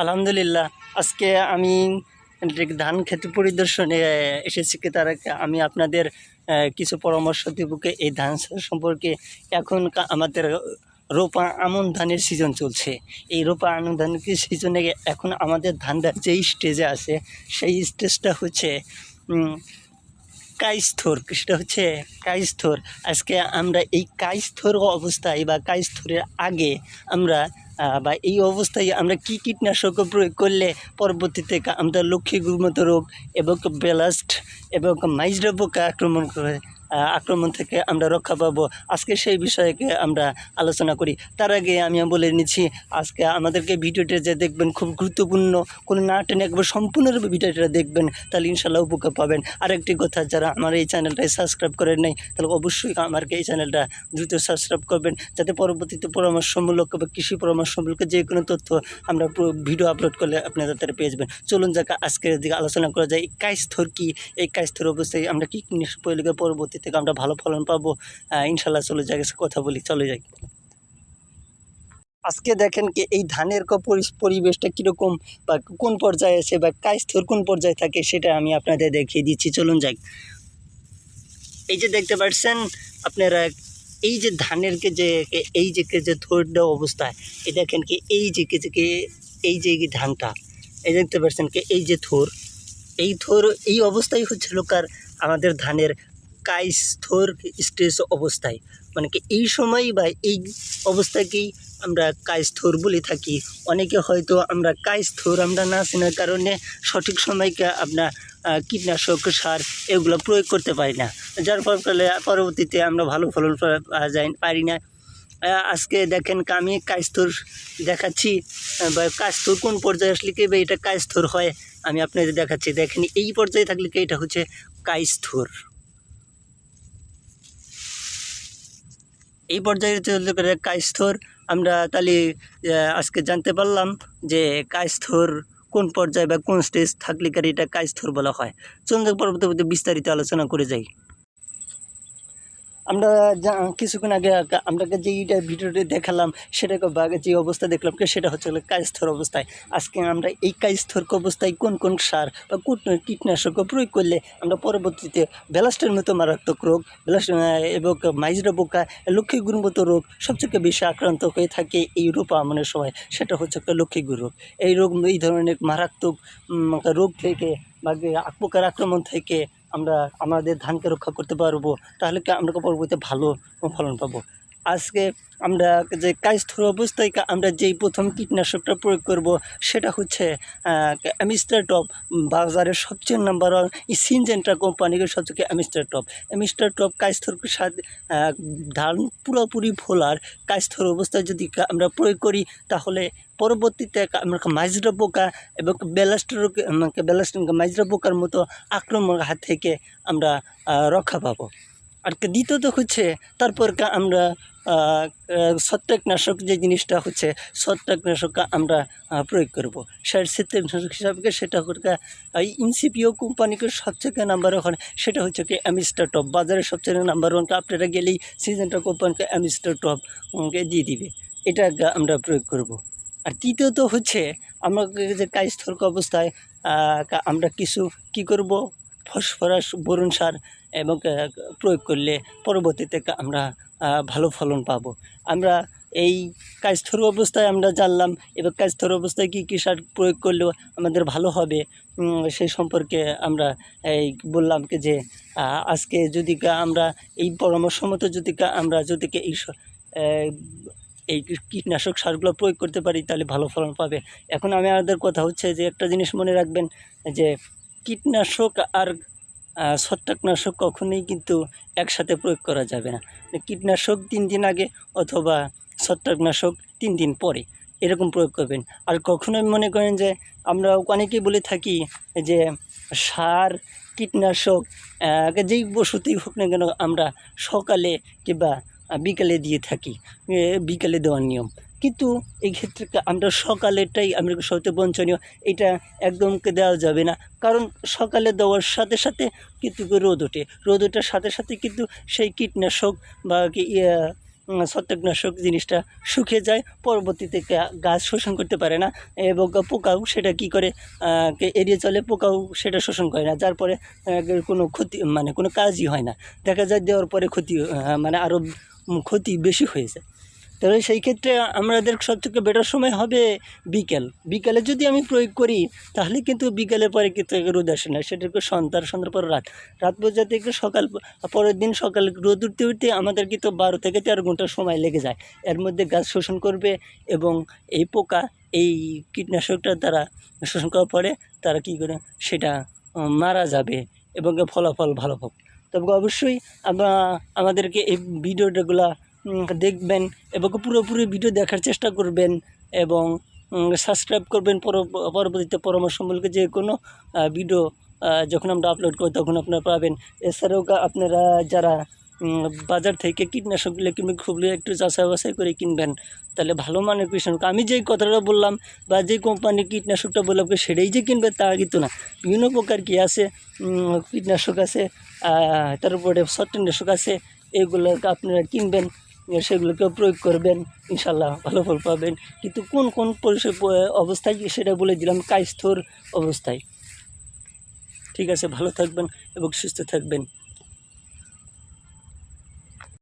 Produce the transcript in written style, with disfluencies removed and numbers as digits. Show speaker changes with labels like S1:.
S1: আলহামদুলিল্লাহ। আজকে আমি ধান ক্ষেত পরিদর্শনে এসেছি কি তার আমি আপনাদের কিছু পরামর্শ দেব কি এই ধান চাষ সম্পর্কে। এখন আমাদের রোপা আমন ধানের সিজন চলছে। এই রোপা আমন ধানের সিজনে এখন আমাদের ধানটা যেই স্টেজে আছে সেই স্টেজটা হচ্ছে কাইস্থর, সেটা হচ্ছে কাইস্থর। আজকে আমরা এই কাইস্থর অবস্থায় বা কাইস্থরের আগে আমরা বা এই অবস্থায় আমরা কী কীটনাশক প্রয়োগ করলে পরবর্তীতে আমরা লক্ষ্মী গুরুমত রোগ এবং বেলাস্ট এবং মাইজরা পোকা আক্রমণ থেকে আমরা রক্ষা পাবো, আজকে সেই বিষয়কে আমরা আলোচনা করি। তার আগে আমি বলে নিচ্ছি, আজকে আমাদেরকে ভিডিওটা যে দেখবেন খুব গুরুত্বপূর্ণ, কোনো না টেনে একবার সম্পূর্ণরূপে ভিডিওটা দেখবেন, তাহলে ইনশাল্লাহ উপকার পাবেন। আরেকটি কথা, যারা আমার এই চ্যানেলটায় সাবস্ক্রাইব করেন নাই তাহলে অবশ্যই আমাকে এই চ্যানেলটা দ্রুত সাবস্ক্রাইব করবেন, যাতে পরবর্তীতে পরামর্শমূলক বা কৃষি পরামর্শমূলক যে কোনো তথ্য আমরা ভিডিও আপলোড করলে আপনারা তারা পেয়ে যাবেন। চলুন যাকে আজকের দিকে আলোচনা করা যায়। এই কাইস্থর কী, এই কাইস্থর অবস্থায় আমরা কী প্রয়োগে পরবর্তী থেকে আমরা ভালো ফলন পাবো ইনশাল্লাহ। চলে যাই, কথা বলি, চলে যাই। আজকে দেখেন কি এই ধানের পরিবেশটা কীরকম বা কোন পর্যায়ে আছে বা কাইস্থর কোন পর্যায়ে থাকে সেটা আমি আপনাদের দেখিয়ে দিচ্ছি। চলুন যাই। এই যে দেখতে পাচ্ছেন আপনারা, এই যে ধানের এই যে থোড় অবস্থায়, এই দেখেন কি এই যে ধানটা এই দেখতে পাচ্ছেন কি এই যে থোর এই অবস্থায় হচ্ছে লোকার আমাদের ধানের কাইস্থর স্টেজ অবস্থায়, মানে কি এই সময় বা এই অবস্থাকেই আমরা কাইস্থর বলে থাকি। অনেকে হয়তো আমরা কাইস্থর আমরা না চেনার কারণে সঠিক সময়কে আপনার কীটনাশক সার এগুলো প্রয়োগ করতে পারি না, যার ফলে পরবর্তীতে আমরা ভালো ফলন পারি না। আজকে দেখেন আমি কাইস্থর দেখাচ্ছি বা কাইস্থর কোন পর্যায়ে আসলে কি এটা কাইস্থর হয় আমি আপনাদের দেখাচ্ছি। দেখেন এই পর্যায়ে থাকলে কি এটা হচ্ছে কাইস্থর। এই পর্যায়ে চলতে পারে কাইস্থর। আমরা তাহলে আজকে জানতে পারলাম যে কাইস্থর কোন পর্যায়ে বা কোন স্টেজ থাকলে এটা কাইস্থর বলা হয়। চলুন পরবর্তীতে বিস্তারিত আলোচনা করে যাই। আমরা কিছুক্ষণ আগে আপনাকে যেইটা ভিডিওটি দেখালাম সেটাকে বাগে যে অবস্থা দেখলাম সেটা হচ্ছে কাইস্থর অবস্থায়। আজকে আমরা এই কাইস্থর অবস্থায় কোন কোন সার বা কোন কীটনাশক প্রয়োগ করলে আমরা পরবর্তীতে ব্যালাস্টের মতো মারাত্মক রোগ এবং মাইজরা পোকা, লক্ষ্মী গুরুমতো রোগ সবচেয়ে বেশি আক্রান্ত হয়ে থাকে এই রোপা আমনের সময়, সেটা হচ্ছে একটা লক্ষ্মী গুরু রোগ। এই ধরনের মারাত্মক রোগ থেকে বা পোকার আক্রমণ থেকে আমরা আমাদের ধানকে রক্ষা করতে পারবো, তাহলে কি আমরা পরবর্তীতে ভালো ফলন পাবো। আজকে আমরা যে কাইস্থর অবস্থায় আমরা যেই প্রথম কীটনাশকটা প্রয়োগ করব সেটা হচ্ছে অ্যামিস্টার টপ। বাজারের সবচেয়ে নাম্বার ওয়ান এই সিনজেন্টা কোম্পানির সবচেয়ে অ্যামিস্টার টপ কাইস্থর সাথে ধান পুরোপুরি ফোলার কাইস্থর অবস্থায় যদি আমরা প্রয়োগ করি, তাহলে পরবর্তীতে আমরা মাইজরা পোকা এবং মাইজরা পোকার মতো আক্রমণ হাত থেকে আমরা রক্ষা পাবো। আর দ্বিতীয়ত হচ্ছে তারপর আমরা ছত্রাকনাশক যে জিনিসটা হচ্ছে ছত্রাকনাশক আমরা প্রয়োগ করব। ছত্রাকনাশক হিসাবে সেটা হচ্ছে ইনসিপিও কোম্পানিকে সবচেয়ে নাম্বার ওয়ান, সেটা হচ্ছে কি অ্যামিস্টার টপ। বাজারের সবচেয়ে নাম্বার ওয়ান, আপনারা গেলেই সিজেন্টা কোম্পানিকে অ্যামিস্টার টপকে দিয়ে দিবে, এটা আমরা প্রয়োগ করব। আর তৃতীয়ত হচ্ছে আমাকে যে কাইস্থর অবস্থায় আমরা কিছু কী করব, ফসফরাস বোরন সার এবং প্রয়োগ করলে পরবর্তীতে আমরা ভালো ফলন পাবো। আমরা এই কাইস্থর অবস্থায় আমরা জানলাম, এবার কাইস্থর অবস্থায় কী কী সার প্রয়োগ করলেও আমাদের ভালো হবে সেই সম্পর্কে আমরা এই বললাম কি যে আজকে যদি আমরা এই পরামর্শ মতো যদি আমরা এই কীটনাশক সারগুলো প্রয়োগ করতে পারি, তাহলে ভালো ফলন পাবে। এখন আমাদের কথা হচ্ছে যে একটা জিনিস মনে রাখবেন যে কীটনাশক আর ছত্রাকনাশক কখনোই কিন্তু একসাথে প্রয়োগ করা যাবে না। কীটনাশক 3 দিন আগে অথবা ছত্রাকনাশক 3 দিন পরে এরকম প্রয়োগ করবেন। আর কখনোই মনে করেন যে আমরা অনেকেই বলে থাকি যে সার কীটনাশক যেই ওষুধই হোক না কেন আমরা সকালে কিংবা বিকালে দিয়ে থাকি, বিকালে দেওয়ার নিয়ম। কিন্তু এই ক্ষেত্রে আমরা সকালেরটাই আমরা সবচেয়ে বাঞ্ছনীয়, এটা একদমকে দেওয়া যাবে না। কারণ সকালে দেওয়ার সাথে সাথে কিন্তু রোদ ওঠে, রোদ ওঠার সাথে সাথে কিন্তু সেই কীটনাশক বা ছত্রাকনাশক জিনিসটা শুকিয়ে যায়, পরবর্তীতে গাছ শোষণ করতে পারে না এবং পোকাও সেটা কী করে এড়িয়ে চলে, পোকাও সেটা শোষণ করে না, যার পরে কোনো ক্ষতি মানে কোনো কাজই হয় না, দেখা যায় দেওয়ার পরে ক্ষতি মানে আরও ক্ষতি বেশি হয়ে যায়। তাহলে সেই ক্ষেত্রে আমাদের সবথেকে বেটার সময় হবে বিকেলে যদি আমি প্রয়োগ করি, তাহলে কিন্তু বিকেলের পরে কিন্তু রোদ আসে না, সেটা একটু সন্ধ্যার পর রাত পর্যন্ত একটু পরের দিন সকাল রোদ উঠতে আমাদের কিন্তু 12 থেকে 13 ঘন্টা সময় লেগে যায়। এর মধ্যে গাছ শোষণ করবে এবং এই পোকা এই কীটনাশকটা দ্বারা শোষণ করার পরে তারা কী করে সেটা মারা যাবে এবং ফলাফল ভালো হবে। তবে অবশ্যই আমাদেরকে এই ভিডিওগুলা দেখবেন এবং পুরোপুরি ভিডিও দেখার চেষ্টা করবেন এবং সাবস্ক্রাইব করবেন। পরবর্তীতে পরামর্শমূলক যে কোনো ভিডিও যখন আমরা আপলোড করি তখন আপনারা পাবেন। এছাড়াও আপনারা যারা বাজার থেকে কীটনাশকগুলো কিনবেন, খুবই একটু যাচাই বাছাই করে কিনবেন, তাহলে ভালো মানের কীটনাশক। আমি যেই কথাটা বললাম বা যে কোম্পানির কীটনাশকটা বললাম সেটাই যে কিনবে তা কিন্তু না, বিভিন্ন প্রকার কী আছে কীটনাশক আছে, তারপরে ছত্রাকনাশক আছে, এগুলো আপনারা কিনবেন, সেগুলোকেও প্রয়োগ করবেন, ইনশাল্লাহ ভালো ফল পাবেন। কিন্তু কোন অবস্থায় সেটা বলে দিলাম, কায়স্থর অবস্থায়। ঠিক আছে, ভালো থাকবেন এবং সুস্থ থাকবেন।